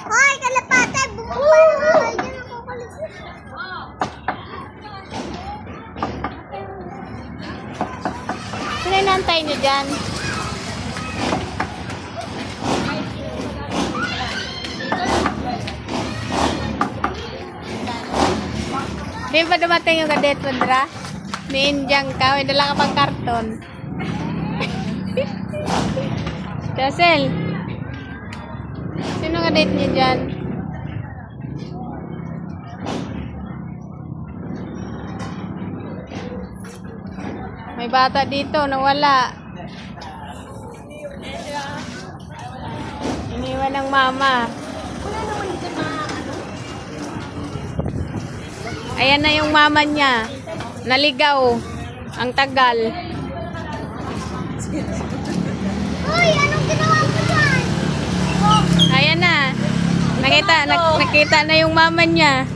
Hoy, kalapate! Bumaba na kayo dyan. Nakukulit. Sino inaantay nyo dyan? Di ba dumating yung kadet mo, Dra? May Indian ka, may dala ka pang karton. Josel, sino kadet niyo dyan? May bata dito, nawala. Iniwan ng mama. Ayan na yung mama niya. Naligaw. Ang tagal. Hoy, anong ginawa mo dyan? Ayan na. Nakita na yung mama niya.